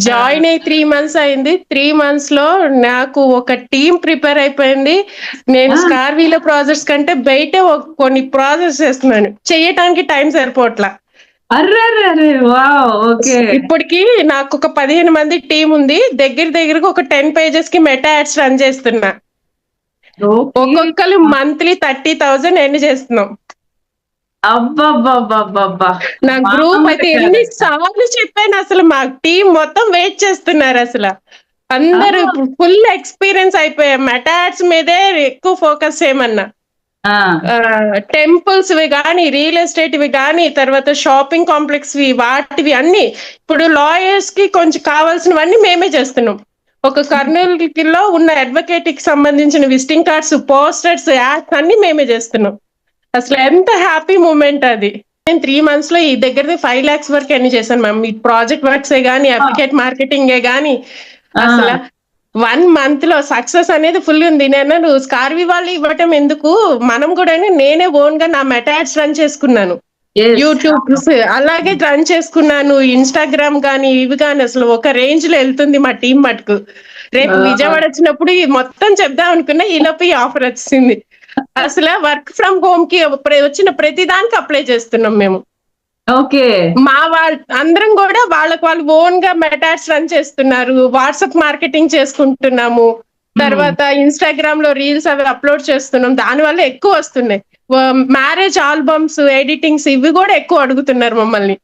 Join అయ్యి 3 months అయింది. 3 months లో నాకు ఒక టీం ప్రిపేర్ అయిపోయింది. నేను స్కార్వీలో ప్రాజెక్ట్స్ కంటే బయట కొన్ని ప్రాజెక్ట్స్ చేస్తున్నాను, చేయటానికి టైం సరిపోవట్లా. అర్రే వావ్, ఓకే. ఇప్పటికి నాకు ఒక 15 మంది టీం ఉంది. దగ్గరగా ఒక 10 pages కి మెటా యాడ్స్ రన్ చేస్తున్నా. ఒక్కొక్కరు మంత్లీ 30,000 ఎర్న్ చేస్తున్నాం. అబ్బబ్బబ్బబ్బబ్బా, నా గ్రూప్ అయితే ఎన్ని సార్లు చెప్పాను, అసలు మా టీం మొత్తం వెయిట్ చేస్తున్నారు. అసలు అందరూ ఫుల్ ఎక్స్పీరియన్స్ అయిపోయాం. మెటా యాడ్స్ మీదే ఎక్కువ ఫోకస్ చేయమన్నా. టెంపుల్స్ వి కానీ, రియల్ ఎస్టేట్ వి కానీ, తర్వాత షాపింగ్ కాంప్లెక్స్ వి, వాటివి అన్ని. ఇప్పుడు లాయర్స్ కి కొంచెం కావాల్సినవన్నీ మేమే చేస్తున్నాం. ఒక కర్నూలులో ఉన్న అడ్వకేట్ కి సంబంధించిన విజిటింగ్ కార్డ్స్, పోస్టర్స్, యాడ్స్ అన్ని మేమే చేస్తున్నాం. అసలు ఎంత హ్యాపీ మూమెంట్ అది. నేను 3 months లో ఈ దగ్గర 5 lakhs వరకు ఎన్ని చేశాను మ్యామ్. ఈ ప్రాజెక్ట్ వర్క్స్ గానీ, అప్లికేట్ మార్కెటింగ్ గానీ, అసలు 1 month లో సక్సెస్ అనేది ఫుల్ ఉంది. నేను స్కార్వీ వాళ్ళు ఇవ్వటం ఎందుకు, మనం కూడా నేనే ఓన్ గా నా మెటా యాడ్స్ రన్ చేసుకున్నాను. యూట్యూబ్ అలాగే రన్ చేసుకున్నాను. ఇన్స్టాగ్రామ్ కానీ ఇవి కానీ అసలు ఒక రేంజ్ లో వెళ్తుంది మా టీం మటుకు. రేపు విజయవాడ వచ్చినప్పుడు మొత్తం చెప్దాం అనుకున్నా, ఈలోపు ఈ ఆఫర్ వచ్చింది. అసలు వర్క్ ఫ్రమ్ హోమ్ కి వచ్చిన ప్రతి దానికి అప్లై చేస్తున్నాం మేము. ఓకే. మా అందరం కూడా వాళ్ళకి వాళ్ళు ఓన్ గా మెటాట్స్ రన్ చేస్తున్నారు. వాట్సాప్ మార్కెటింగ్ చేసుకుంటున్నాము. తర్వాత ఇన్స్టాగ్రామ్ లో రీల్స్ అవి అప్లోడ్ చేస్తున్నాం. దాని వల్ల ఎక్కువ వస్తున్నాయి. మ్యారేజ్ ఆల్బమ్స్, ఎడిటింగ్స్ ఇవి కూడా ఎక్కువ అడుగుతున్నారు మమ్మల్ని.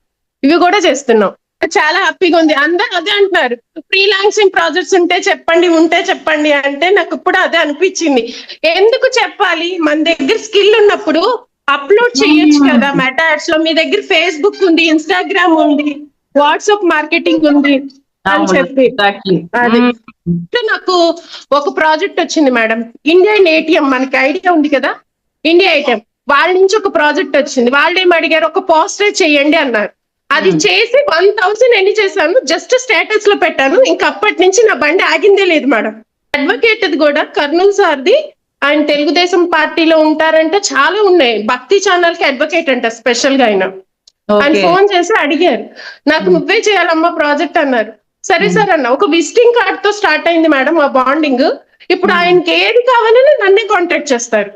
ఇవి కూడా చేస్తున్నాం. చాలా హ్యాపీగా ఉంది. అందరూ అదే అంటున్నారు, ఫ్రీలాన్సింగ్ ప్రాజెక్ట్స్ ఉంటే చెప్పండి అంటే నాకు ఇప్పుడు అదే అనిపించింది. ఎందుకు చెప్పాలి, మన దగ్గర స్కిల్ ఉన్నప్పుడు అప్లోడ్ చేయొచ్చు కదా మెటా యాడ్స్ లో. మీ దగ్గర ఫేస్బుక్ ఉంది, ఇన్స్టాగ్రామ్ ఉంది, వాట్సాప్ మార్కెటింగ్ ఉంది అని చెప్పి. అది నాకు ఒక ప్రాజెక్ట్ వచ్చింది మేడం. ఇండియన్ ఏటీఎం, మనకి ఐడియా ఉంది కదా, ఇండియా ఏటీఎం వాళ్ళ నుంచి ఒక ప్రాజెక్ట్ వచ్చింది. వాళ్ళు ఏం అడిగారు, ఒక పోస్టర్ చేయండి అన్నారు. అది చేసి 1,000 ఎన్ని చేశాను, జస్ట్ స్టేటస్ లో పెట్టాను. ఇంకా అప్పటి నుంచి నా బండి ఆగిందే లేదు మేడం. అడ్వకేట్ కూడా కర్నూలు సార్ది, ఆయన తెలుగుదేశం పార్టీలో ఉంటారంటే చాలా ఉన్నాయి. భక్తి ఛానల్ కి అడ్వకేట్ అంట స్పెషల్ గా. ఆయన ఫోన్ చేసి అడిగారు, నాకు నువ్వే చేయాలమ్మా ప్రాజెక్ట్ అన్నారు. సరే సార్ అన్న. ఒక విజిటింగ్ కార్డ్ తో స్టార్ట్ అయింది మేడం ఆ బాండింగ్. ఇప్పుడు ఆయనకి ఏది కావాలని నన్నే కాంటాక్ట్ చేస్తారు.